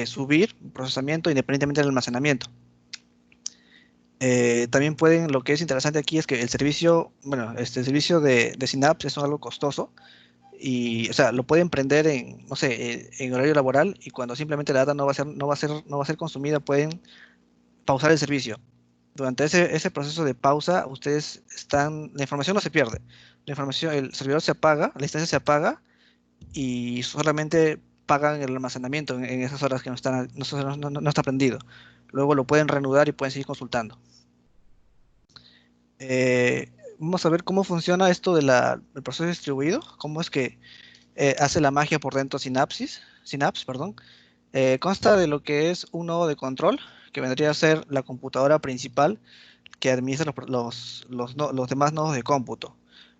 subir procesamiento independientemente del almacenamiento. También pueden, lo que es interesante aquí es que el servicio, bueno, este servicio de Synapse es algo costoso y, o sea, lo pueden prender en, no sé, en horario laboral y cuando simplemente la data no va a ser consumida, pueden pausar el servicio. Durante ese proceso de pausa, ustedes están, la información no se pierde. La información, el servidor se apaga, la instancia se apaga y solamente pagan el almacenamiento en esas horas que no está prendido. Luego lo pueden reanudar y pueden seguir consultando. Eh, Vamos a ver cómo funciona esto del proceso distribuido, cómo es que hace la magia por dentro Synapse, perdón. Consta de lo que es un nodo de control, que vendría a ser la computadora principal que administra los demás nodos de cómputo.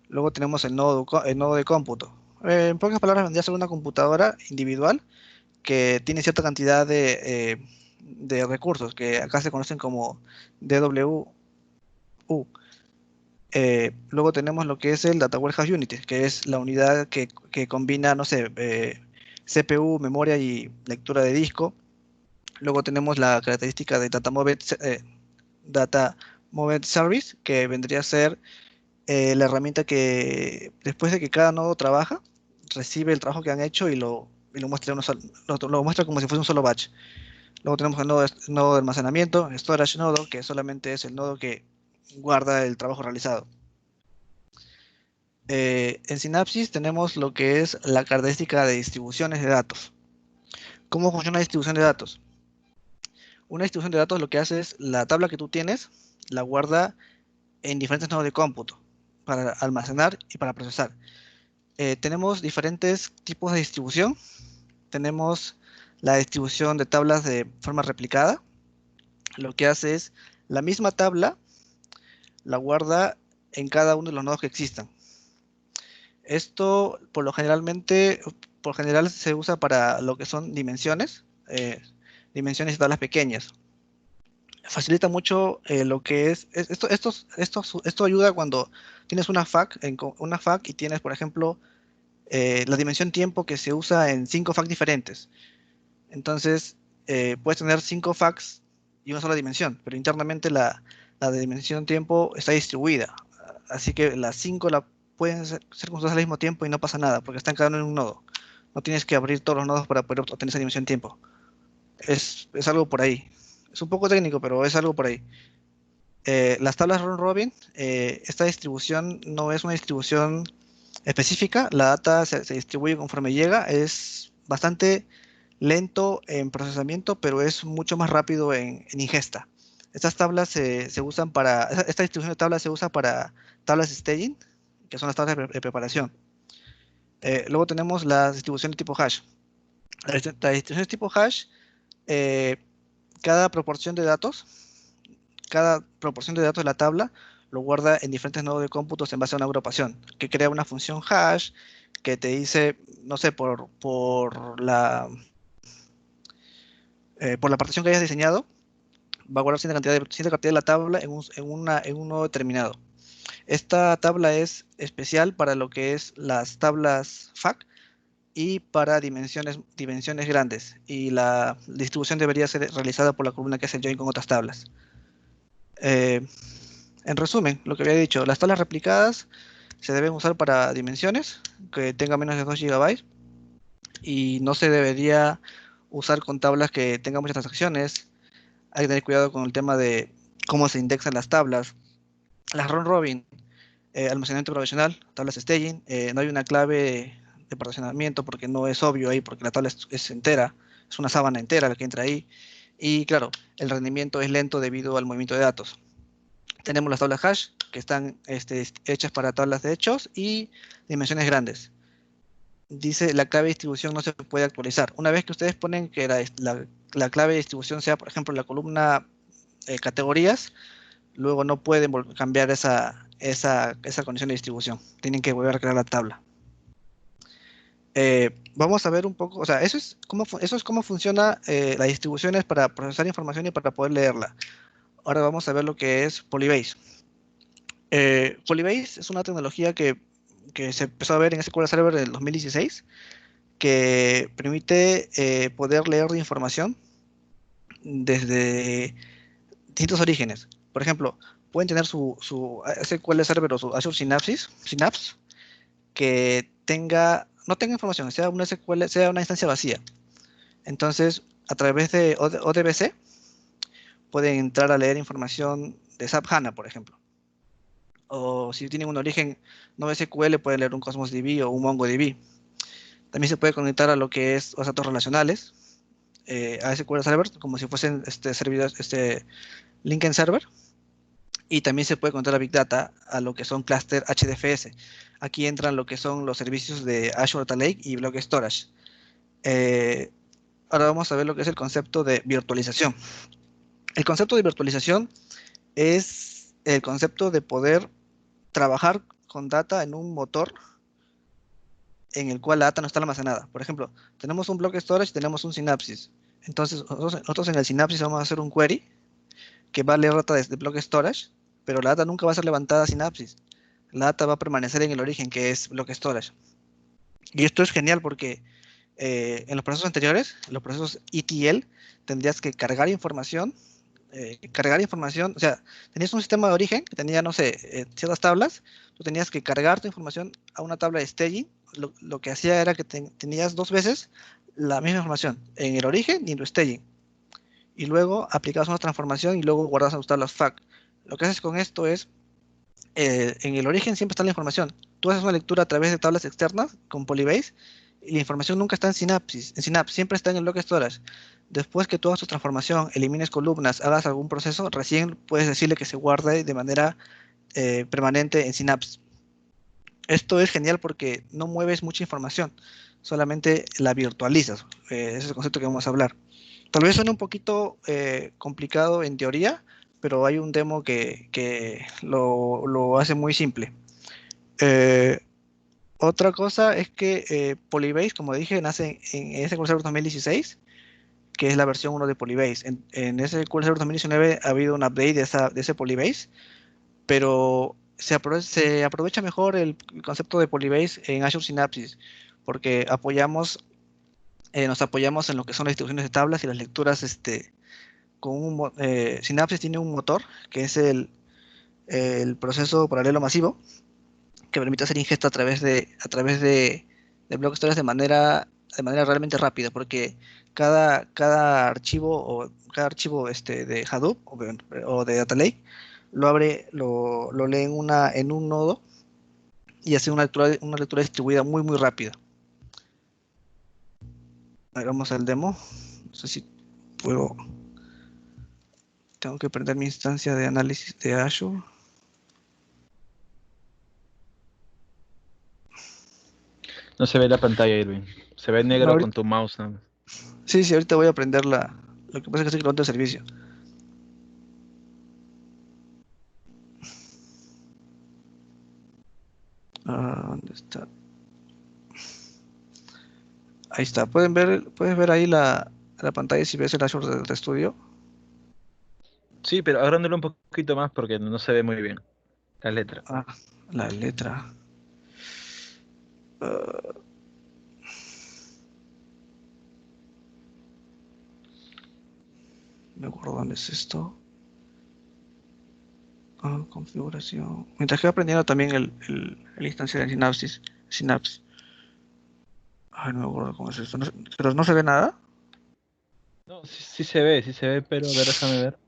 Luego tenemos el nodo de cómputo. En pocas palabras, vendría a ser una computadora individual que tiene cierta cantidad de recursos, que acá se conocen como DWU. Luego tenemos lo que es el Data Warehouse Unit, que es la unidad que combina, no sé, CPU, memoria y lectura de disco. Luego tenemos la característica de Data Movement Service, que vendría a ser la herramienta que después de que cada nodo trabaja, recibe el trabajo que han hecho y lo muestra, lo muestra como si fuese un solo batch. Luego tenemos el nodo de almacenamiento, storage nodo, que solamente es el nodo que guarda el trabajo realizado. En Synapse tenemos lo que es la característica de distribuciones de datos. ¿Cómo funciona la distribución de datos? Una distribución de datos lo que hace es la tabla que tú tienes, la guarda en diferentes nodos de cómputo para almacenar y para procesar. Tenemos diferentes tipos de distribución. Tenemos la distribución de tablas de forma replicada. Lo que hace es la misma tabla la guarda en cada uno de los nodos que existan. Esto por general se usa para lo que son dimensiones de tablas pequeñas. Facilita mucho lo que esto ayuda cuando tienes una FAQ y tienes, por ejemplo, la dimensión tiempo que se usa en 5 FAQ diferentes. Entonces, puedes tener 5 FAQs y una sola dimensión, pero internamente la dimensión tiempo está distribuida. Así que las 5 pueden ser consultadas al mismo tiempo y no pasa nada, porque están cada uno en un nodo. No tienes que abrir todos los nodos para poder obtener esa dimensión tiempo. Es algo por ahí. Es un poco técnico, pero es algo por ahí. Las tablas round robin, esta distribución no es una distribución específica, la data se distribuye conforme llega, es bastante lento en procesamiento, pero es mucho más rápido en ingesta. Estas tablas se usan esta distribución de tablas se usa para tablas staging, que son las tablas de preparación. Luego tenemos las distribuciones tipo hash. Las distribuciones tipo hash, eh, cada proporción de datos cada proporción de datos de la tabla lo guarda en diferentes nodos de cómputos en base a una agrupación, que crea una función hash que te dice, no sé, por la partición que hayas diseñado, va a guardar cierta cantidad de la tabla en un nodo determinado. Esta tabla es especial para lo que es las tablas FAC y para dimensiones grandes. Y la distribución debería ser realizada por la columna que hace el join con otras tablas. Eh, En resumen, lo que había dicho, las tablas replicadas se deben usar para dimensiones que tengan menos de 2 GB y no se debería usar con tablas que tengan muchas transacciones. Hay que tener cuidado con el tema de cómo se indexan las tablas. Las round robin, almacenamiento provisional, tablas staging, no hay una clave de particionamiento porque no es obvio ahí, porque la tabla es entera, es una sábana entera la que entra ahí. Y claro, el rendimiento es lento debido al movimiento de datos. Tenemos las tablas hash, que están hechas para tablas de hechos y dimensiones grandes. Dice la clave de distribución no se puede actualizar. Una vez que ustedes ponen que la clave de distribución sea, por ejemplo, la columna categorías, luego no pueden cambiar esa condición de distribución. Tienen que volver a crear la tabla. Vamos a ver un poco, o sea, eso es cómo funciona las distribuciones para procesar información y para poder leerla. Ahora vamos a ver lo que es Polybase. Polybase es una tecnología que se empezó a ver en SQL Server en el 2016, que permite poder leer información desde distintos orígenes. Por ejemplo, pueden tener su SQL Server o su Azure Synapse que no tenga información, sea una SQL, sea una instancia vacía. Entonces, a través de ODBC, pueden entrar a leer información de SAP HANA, por ejemplo. O si tienen un origen no SQL, pueden leer un Cosmos DB o un MongoDB. También se puede conectar a lo que es los datos relacionales, a SQL Server, como si fuesen servidores, LinkedIn Server. Y también se puede conectar a Big Data, a lo que son clúster HDFS. Aquí entran lo que son los servicios de Azure Data Lake y Block Storage. Eh, Ahora vamos a ver lo que es el concepto de virtualización. El concepto de virtualización es el concepto de poder trabajar con data en un motor en el cual la data no está almacenada. Por ejemplo, tenemos un block storage, tenemos un Synapse. Entonces, nosotros en el Synapse vamos a hacer un query que va a leer data desde block storage, pero la data nunca va a ser levantada a Synapse. La data va a permanecer en el origen, que es block storage. Y esto es genial porque en los procesos anteriores, los procesos ETL, tendrías que cargar información, o sea, tenías un sistema de origen que tenía, no sé, ciertas tablas, tú tenías que cargar tu información a una tabla de staging, lo que hacía era que tenías dos veces la misma información en el origen y en tu staging, y luego aplicabas una transformación y luego guardabas a tus tablas FAC. Lo que haces con esto es, en el origen siempre está la información, tú haces una lectura a través de tablas externas con Polybase, y la información nunca está en Synapse, siempre está en el block storage. Después que tú hagas tu transformación, elimines columnas, hagas algún proceso, recién puedes decirle que se guarde de manera permanente en Synapse. Esto es genial porque no mueves mucha información, solamente la virtualizas. Ese es el concepto que vamos a hablar. Tal vez suene un poquito complicado en teoría, pero hay un demo que lo hace muy simple. Eh, Otra cosa es que Polybase, como dije, nace en SQL Server 2016, que es la versión 1 de Polybase. En SQL Server 2019 ha habido un update de ese Polybase, pero se aprovecha mejor el concepto de Polybase en Azure Synapse, porque nos apoyamos en lo que son las distribuciones de tablas y las lecturas. Synapse tiene un motor, que es el proceso paralelo masivo, que permite hacer ingesta de bloques storage de manera realmente rápida, porque cada archivo de Hadoop o de Data Lake lo lee en un nodo y hace una lectura distribuida muy, muy rápida. A ver, vamos al demo. No sé si puedo. Tengo que prender mi instancia de análisis de Azure. No se ve la pantalla, Irving. Se ve No, negro con tu mouse, nada más. sí, sí, ahorita voy a prenderla. Lo que pasa es que estoy creando el servicio. ¿Dónde está? Ahí está. Puedes ver ahí la pantalla si ves el Azure de Studio. Sí, pero agrándalo un poquito más porque no se ve muy bien la letra. Ah, la letra. Ah, me acuerdo dónde es esto. Configuración. Mientras que voy aprendiendo también el instancia de Synapse. Ay, no me acuerdo cómo es esto. Pero no se ve nada. No, sí se ve, pero a ver, déjame ver.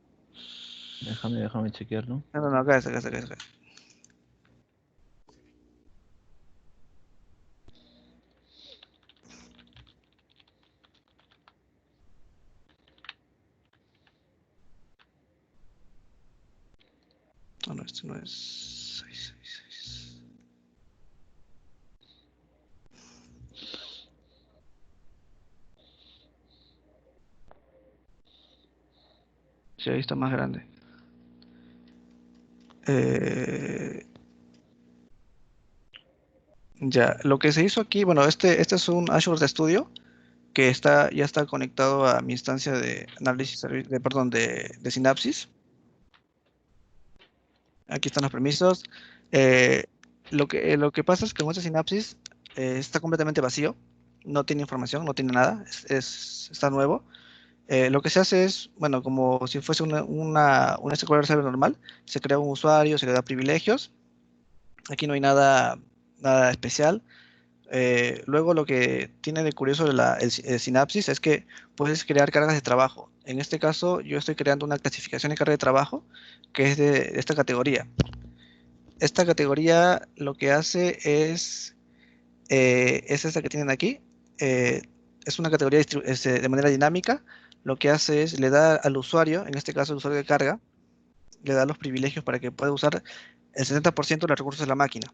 Déjame chequearlo. No, no, no, acá está, acá está, acá está. No, no, esto no es 666. Sí, ahí está más grande. Eh, ya, lo que se hizo aquí, bueno, este es un Azure de Studio que ya está conectado a mi instancia de análisis, perdón, de Synapse. Aquí están los permisos. Eh, lo que pasa es que muestra Synapse está completamente vacío. no tiene información, no tiene nada, está nuevo. Lo que se hace es, bueno, como si fuese un SQL Server normal, se crea un usuario, se le da privilegios. Aquí no hay nada especial. Luego lo que tiene de curioso el Synapses es que puedes crear cargas de trabajo. En este caso, yo estoy creando una clasificación de carga de trabajo que es de esta categoría. Esta categoría lo que hace es esta que tienen aquí. eh, es una categoría de manera dinámica. Lo que hace es le da al usuario, en este caso el usuario de carga, le da los privilegios para que pueda usar el 70% de los recursos de la máquina.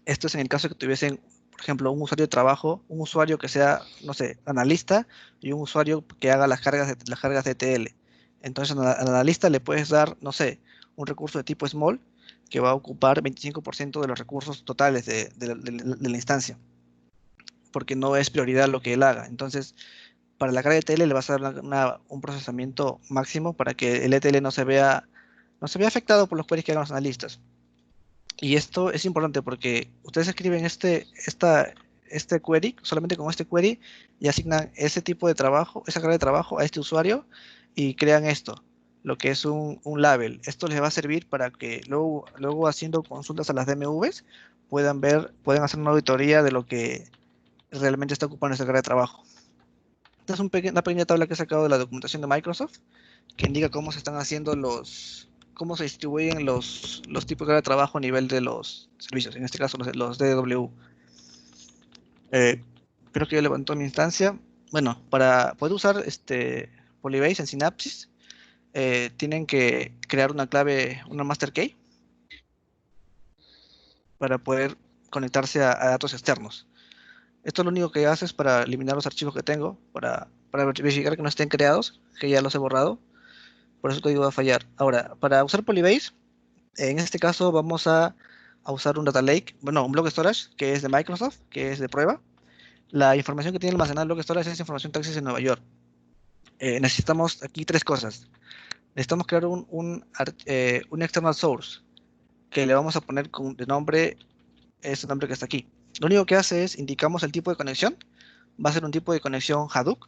Esto es en el caso de que tuviesen, por ejemplo, un usuario de trabajo, un usuario que sea, no sé, analista y un usuario que haga las cargas de ETL. Entonces al analista le puedes dar, no sé, un recurso de tipo small que va a ocupar 25% de los recursos totales de la instancia, porque no es prioridad lo que él haga. Entonces, para la carga de ETL le vas a dar un procesamiento máximo para que el ETL no se vea afectado por los queries que hagan los analistas. Y esto es importante porque ustedes escriben este query, solamente con este query, y asignan ese tipo de trabajo, esa carga de trabajo a este usuario y crean esto, lo que es un label. Esto les va a servir para que luego haciendo consultas a las DMVs puedan hacer una auditoría de lo que realmente está ocupando esa carga de trabajo. Esta es una pequeña tabla que he sacado de la documentación de Microsoft que indica cómo se están haciendo cómo se distribuyen los tipos de trabajo a nivel de los servicios, en este caso los DW. Eh, Creo que ya levantó mi instancia. Bueno, para poder usar Polybase en Synapses, tienen que crear una clave, una master key, para poder conectarse a datos externos. Esto lo único que hace es para eliminar los archivos que tengo, para verificar que no estén creados, que ya los he borrado. Por eso el código va a fallar. Ahora, para usar Polybase, en este caso vamos a usar un data lake, bueno, un block storage que es de Microsoft, que es de prueba. La información que tiene almacenada el block storage es información taxis en Nueva York. Necesitamos aquí tres cosas. Necesitamos crear un external source que le vamos a poner de nombre, este nombre que está aquí. Lo único que hace es indicamos el tipo de conexión. Va a ser un tipo de conexión Hadoop.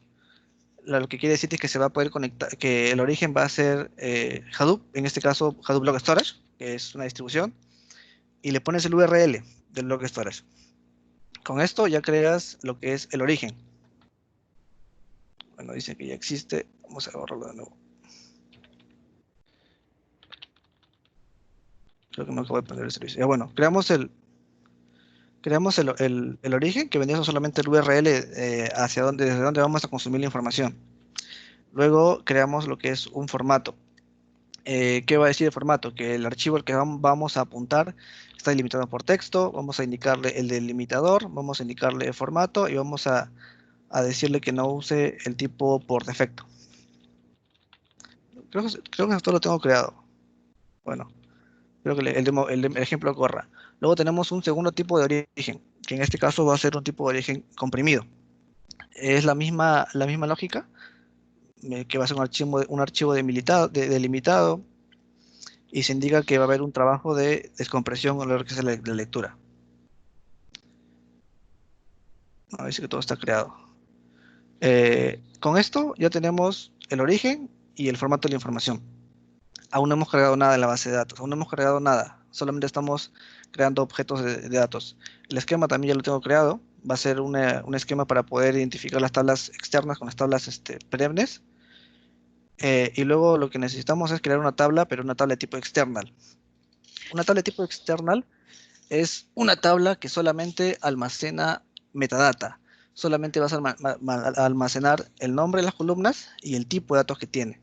Lo que quiere decir es que se va a poder conectar, que el origen va a ser Hadoop, en este caso Hadoop Block Storage, que es una distribución, y le pones el URL del block storage. Con esto ya creas lo que es el origen. Bueno, dice que ya existe. Vamos a borrarlo de nuevo. Creo que me acabo de poner el servicio. Ya bueno, creamos el origen, que vendría solamente el URL desde dónde vamos a consumir la información. Luego creamos lo que es un formato. ¿Qué va a decir el formato? Que el archivo al que vamos a apuntar está delimitado por texto, vamos a indicarle el delimitador, vamos a indicarle el formato y vamos a decirle que no use el tipo por defecto. Creo que esto lo tengo creado. Bueno, creo que el ejemplo corra. Luego tenemos un segundo tipo de origen, que en este caso va a ser un tipo de origen comprimido. Es la misma lógica, que va a ser un archivo delimitado, y se indica que va a haber un trabajo de descompresión a lo que es la lectura. A ver si que todo está creado. Con esto ya tenemos el origen y el formato de la información. Aún no hemos cargado nada en la base de datos, aún no hemos cargado nada, solamente estamos creando objetos de datos. El esquema también ya lo tengo creado, va a ser un esquema para poder identificar las tablas externas con las tablas perennes. Y luego lo que necesitamos es crear una tabla, pero una tabla de tipo external. Una tabla de tipo external es una tabla que solamente almacena metadata. Solamente vas a almacenar el nombre de las columnas y el tipo de datos que tiene.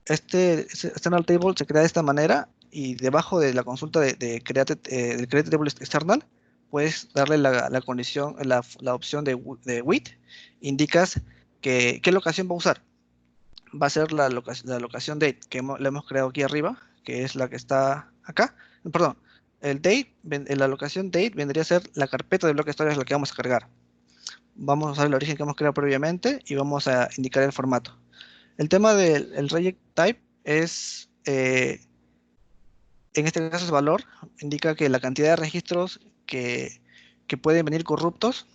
Este external table se crea de esta manera y debajo de la consulta del create table external puedes darle la condición, la opción de with. Indicas qué locación va a usar. Va a ser la locación date que le hemos creado aquí arriba, que es la que está acá. Perdón, el date, la locación date vendría a ser la carpeta de bloque storage la que vamos a cargar. Vamos a usar el origen que hemos creado previamente y vamos a indicar el formato. El tema del reject type es, en este caso es valor, indica que la cantidad de registros que pueden venir corruptos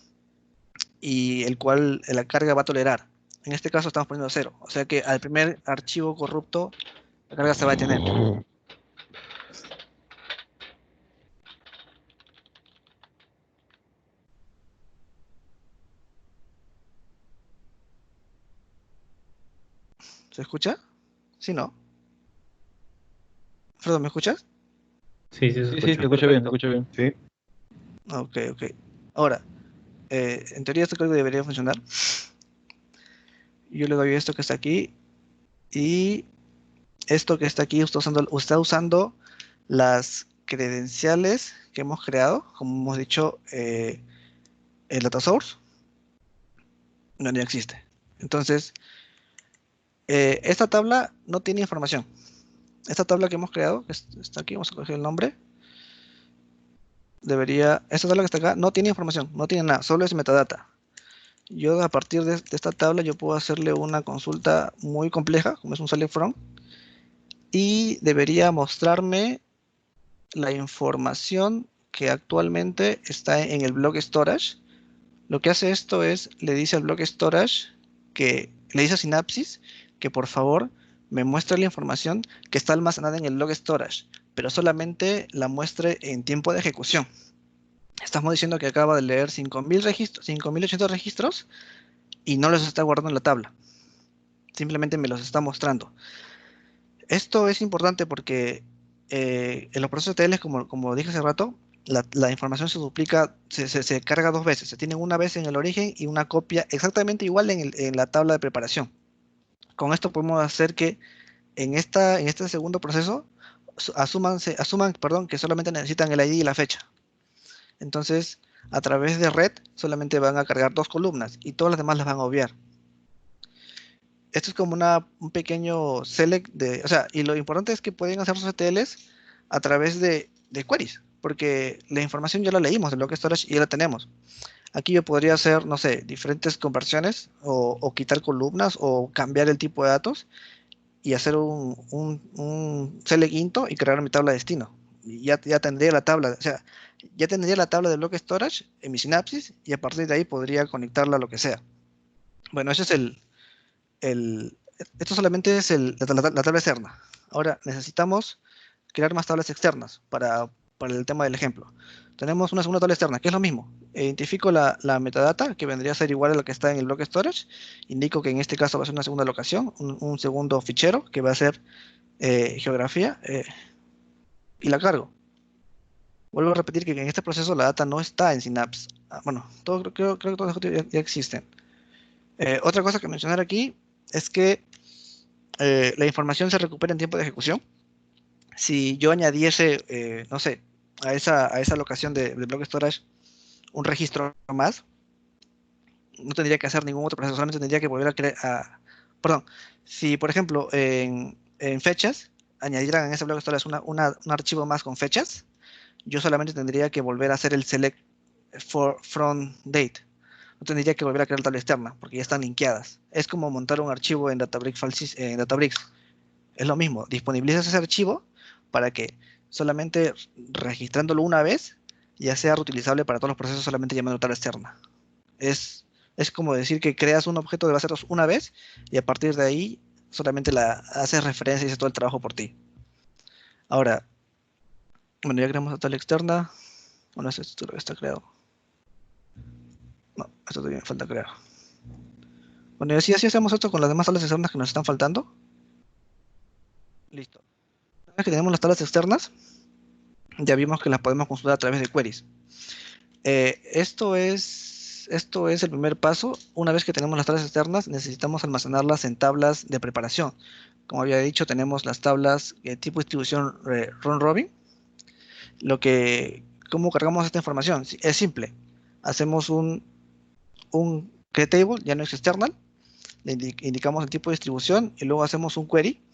y el cual la carga va a tolerar. En este caso estamos poniendo 0, o sea que al primer archivo corrupto la carga se va a detener. ¿Se escucha? ¿Sí, no? Fredo, ¿me escuchas? Sí, sí, se Sí, sí, escucha. te escucho bien, te escucho bien. Sí. Ok, ok. Ahora, en teoría este código debería funcionar. Yo le doy esto que está aquí y esto que está aquí está usando las credenciales que hemos creado, como hemos dicho, el data source no ya existe. Entonces, esta tabla no tiene información. Esta tabla que hemos creado, que está aquí, vamos a coger el nombre, esta tabla que está acá no tiene información, no tiene nada, solo es metadata. Yo a partir de esta tabla yo puedo hacerle una consulta muy compleja, como es un select from, y debería mostrarme la información que actualmente está en el block storage. Lo que hace esto es, le dice al block storage le dice a Synapsis que por favor me muestre la información que está almacenada en el block storage, pero solamente la muestre en tiempo de ejecución. Estamos diciendo que acaba de leer 5.000 registros, 5.800 registros y no los está guardando en la tabla. Simplemente me los está mostrando. Esto es importante porque en los procesos de TL, como dije hace rato, la información se duplica, se carga dos veces. Se tiene una vez en el origen y una copia exactamente igual en la tabla de preparación. Con esto podemos hacer que en este segundo proceso asuman, perdón, que solamente necesitan el ID y la fecha. Entonces, a través de red solamente van a cargar dos columnas y todas las demás las van a obviar. Esto es como un pequeño select o sea, y lo importante es que pueden hacer sus ETLs a través de queries, porque la información ya la leímos del block storage y ya la tenemos. Aquí yo podría hacer, no sé, diferentes conversiones o quitar columnas o cambiar el tipo de datos y hacer un select into y crear mi tabla de destino. Y ya tendría la tabla, o sea, ya tendría la tabla de block storage en mi Synapsis y a partir de ahí podría conectarla a lo que sea. Bueno, ese es esto solamente es la tabla externa. Ahora necesitamos crear más tablas externas para el tema del ejemplo. Tenemos una segunda tabla externa, que es lo mismo. Identifico la metadata, que vendría a ser igual a la que está en el block storage. Indico que en este caso va a ser una segunda locación, un segundo fichero, que va a ser geografía, y la cargo. Vuelvo a repetir que en este proceso la data no está en Synapse. Bueno, creo que todos los ya existen. Otra cosa que mencionar aquí es que la información se recupera en tiempo de ejecución. Si yo añadiese, no sé, a esa locación de block storage un registro más, no tendría que hacer ningún otro proceso, solamente tendría que volver a crear, perdón, si por ejemplo en fechas añadieran en ese block storage un archivo más con fechas, yo solamente tendría que volver a hacer el select from date. No tendría que volver a crear tabla externa, porque ya están linkeadas. Es como montar un archivo en Databricks. Es lo mismo, disponibilizas ese archivo para que solamente registrándolo una vez ya sea reutilizable para todos los procesos solamente llamando tabla externa. Es como decir que creas un objeto de base de datos una vez y a partir de ahí solamente la haces referencia y haces todo el trabajo por ti. Ahora, bueno, ya creamos la tabla externa. Bueno, esto está creado. No, esto todavía me falta crear. Bueno, y así hacemos esto con las demás tablas externas que nos están faltando. Listo. Una vez que tenemos las tablas externas, ya vimos que las podemos consultar a través de queries. Esto es el primer paso. Una vez que tenemos las tablas externas, necesitamos almacenarlas en tablas de preparación. Como había dicho, tenemos las tablas tipo distribución round robin. ¿Cómo cargamos esta información? Es simple. Hacemos un create table, ya no es external. Le indicamos el tipo de distribución y luego hacemos un query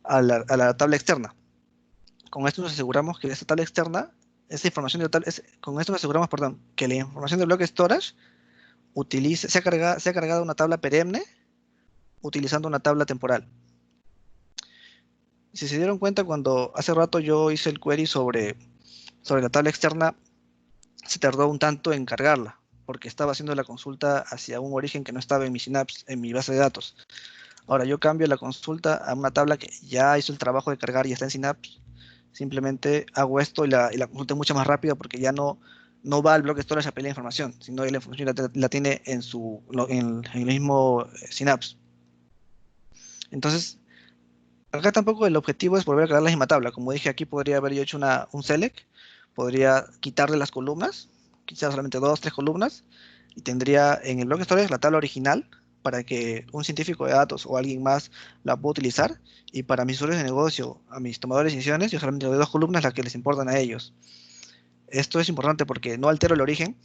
a la tabla externa. Con esto nos aseguramos que esta tabla externa, esta información de con esto nos aseguramos, perdón, que la información de block storage se ha cargado una tabla perenne utilizando una tabla temporal. Si se dieron cuenta, cuando hace rato yo hice el query sobre la tabla externa, se tardó un tanto en cargarla. porque estaba haciendo la consulta hacia un origen que no estaba en mi Synapse, en mi base de datos. Ahora yo cambio la consulta a una tabla que ya hizo el trabajo de cargar y está en Synapse. Simplemente hago esto y la consulta es mucho más rápida porque ya no va al bloque storage a pedir la información, sino que la información la tiene en el mismo Synapse. Entonces, acá tampoco el objetivo es volver a crear la misma tabla. Como dije, aquí podría haber yo hecho un select, podría quitarle las columnas, quizás solamente dos, tres columnas, y tendría en el bloque storage la tabla original para que un científico de datos o alguien más la pueda utilizar, y para mis usuarios de negocio, a mis tomadores de decisiones, yo solamente doy dos columnas las que les importan a ellos. Esto es importante porque no altero el origen,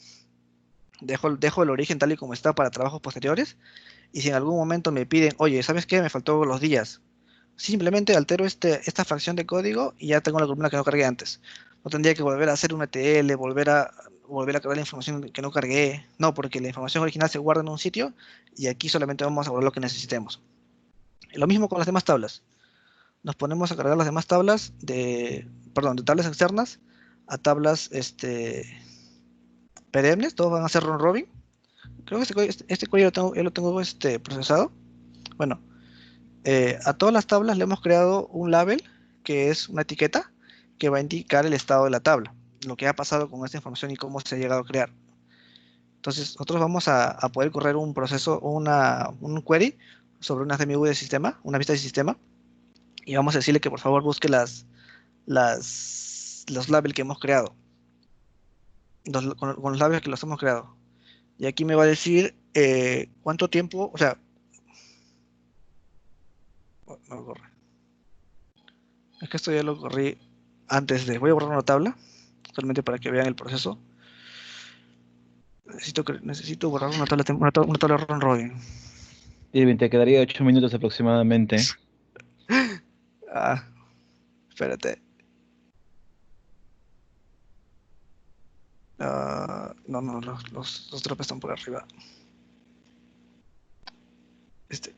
dejo el origen tal y como está para trabajos posteriores, y si en algún momento me piden, oye, ¿sabes qué? Me faltó los días. Simplemente altero esta fracción de código y ya tengo la columna que no cargué antes. No tendría que volver a hacer un ETL, volver a cargar la información que no cargué. No, porque la información original se guarda en un sitio y aquí solamente vamos a guardar lo que necesitemos. Y lo mismo con las demás tablas. Nos ponemos a cargar las demás tablas de tablas externas a tablas perennes. Todos van a ser round robin. Creo que este código ya lo tengo procesado. Bueno, a todas las tablas le hemos creado un label, que es una etiqueta que va a indicar el estado de la tabla, lo que ha pasado con esta información y cómo se ha llegado a crear. Entonces, nosotros vamos a poder correr un proceso, un query sobre una CMV de sistema, una vista de sistema, y vamos a decirle que por favor busque los labels que hemos creado, con los labels que los hemos creado. Y aquí me va a decir cuánto tiempo, o sea, no corre. Es que esto ya lo corrí voy a borrar una tabla, solamente para que vean el proceso. Necesito borrar una tabla run robin. Irving, te quedaría 8 minutos aproximadamente. Ah, espérate. No, los drops están por arriba. Este.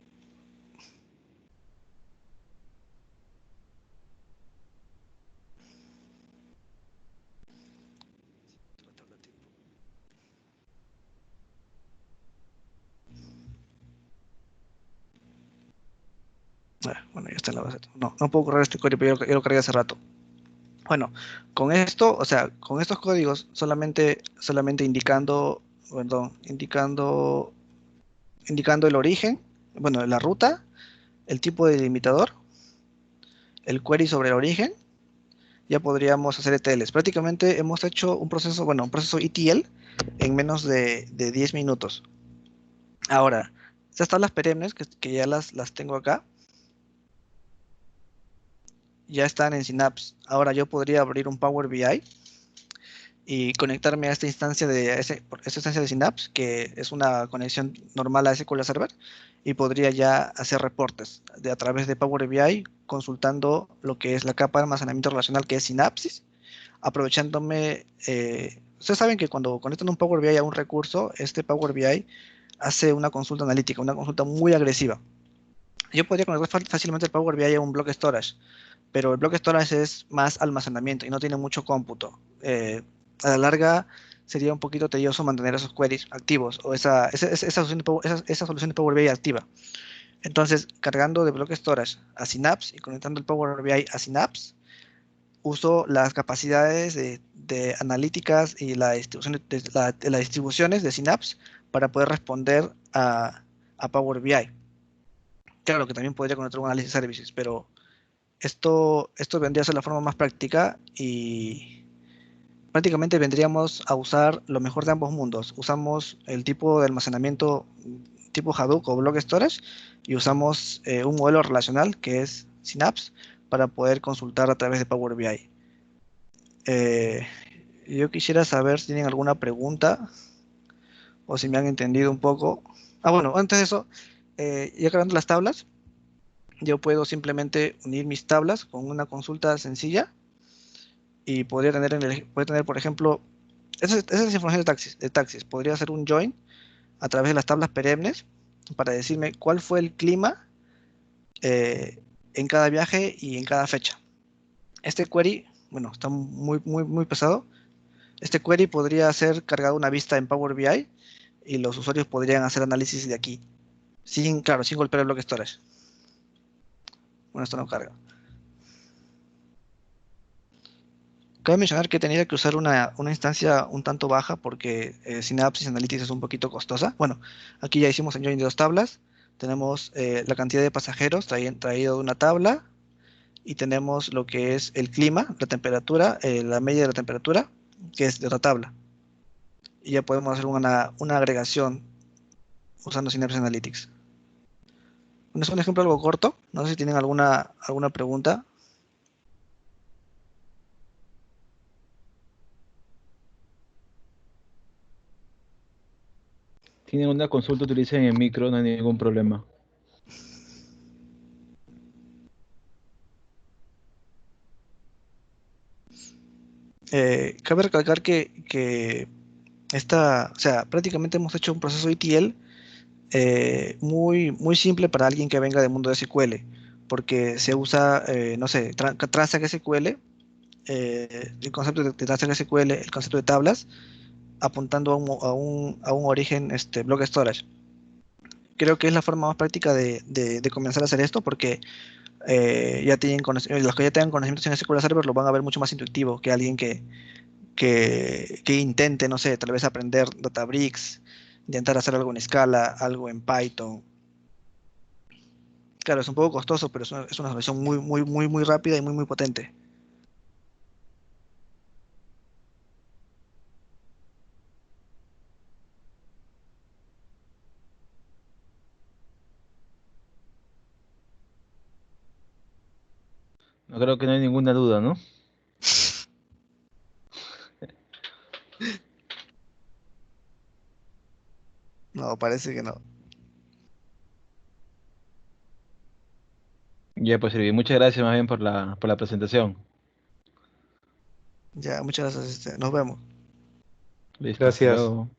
Bueno, ya está en la base. No puedo correr este código, pero yo lo cargué hace rato. Bueno, con esto, o sea, con estos códigos solamente indicando el origen, bueno, la ruta, el tipo de delimitador, el query sobre el origen, ya podríamos hacer ETLs. Prácticamente hemos hecho un proceso ETL en menos de 10 minutos. Ahora, estas tablas perennes, que ya las tengo acá, ya están en Synapse. Ahora yo podría abrir un Power BI y conectarme a esta instancia de Synapse, que es una conexión normal a SQL Server, y podría ya hacer reportes a través de Power BI, consultando lo que es la capa de almacenamiento relacional, que es Synapse, aprovechándome. Ustedes saben que cuando conectan un Power BI a un recurso, este Power BI hace una consulta analítica, una consulta muy agresiva. Yo podría conectar fácilmente el Power BI a un block storage, pero el block storage es más almacenamiento y no tiene mucho cómputo. A la larga sería un poquito tedioso mantener esos queries activos o esa solución de Power BI activa. Entonces, cargando de block storage a Synapse y conectando el Power BI a Synapse, uso las capacidades de analíticas y las distribuciones de Synapse para poder responder a Power BI. Claro que también podría conectar un análisis services, pero esto vendría a ser la forma más práctica y prácticamente vendríamos a usar lo mejor de ambos mundos. Usamos el tipo de almacenamiento tipo Hadoop o Block Storage y usamos un modelo relacional que es Synapse para poder consultar a través de Power BI. Eh, yo quisiera saber si tienen alguna pregunta o si me han entendido un poco. Bueno, antes de eso, ya creando las tablas, yo puedo simplemente unir mis tablas con una consulta sencilla y puede tener, por ejemplo, esa es información de taxis. Podría hacer un join a través de las tablas perennes para decirme cuál fue el clima eh, en cada viaje y en cada fecha. Este query, bueno, está muy pesado. Este query podría ser cargado una vista en Power BI y los usuarios podrían hacer análisis de aquí, claro, sin golpear el bloque storage. Bueno, esto no carga. Cabe mencionar que tenía que usar una instancia un tanto baja porque Synapse Analytics es un poquito costosa. Bueno, aquí ya hicimos en Join de dos tablas. Tenemos la cantidad de pasajeros traído de una tabla y tenemos lo que es el clima, la temperatura, la media de la temperatura, que es de otra tabla. Y ya podemos hacer una agregación usando Synapse Analytics. Es un ejemplo algo corto. No sé si tienen alguna pregunta. Tienen una consulta, utilicen el micro, no hay ningún problema. Cabe recalcar que o sea, prácticamente hemos hecho un proceso ETL muy simple para alguien que venga del mundo de SQL, porque se usa, no sé, Transact SQL, el concepto de Transact SQL, el concepto de tablas, apuntando a un origen block storage. Creo que es la forma más práctica de comenzar a hacer esto, porque los que ya tengan conocimientos en SQL Server lo van a ver mucho más intuitivo que alguien que intente, no sé, tal vez aprender Databricks, intentar hacer algo en Scala, algo en Python. Claro, es un poco costoso, pero es una solución muy rápida y muy potente. No creo que no hay ninguna duda, ¿no? No, parece que no. Ya, pues, Sirvi, muchas gracias más bien por la presentación. Ya, muchas gracias. Nos vemos. Listo, hasta Gracias. luego.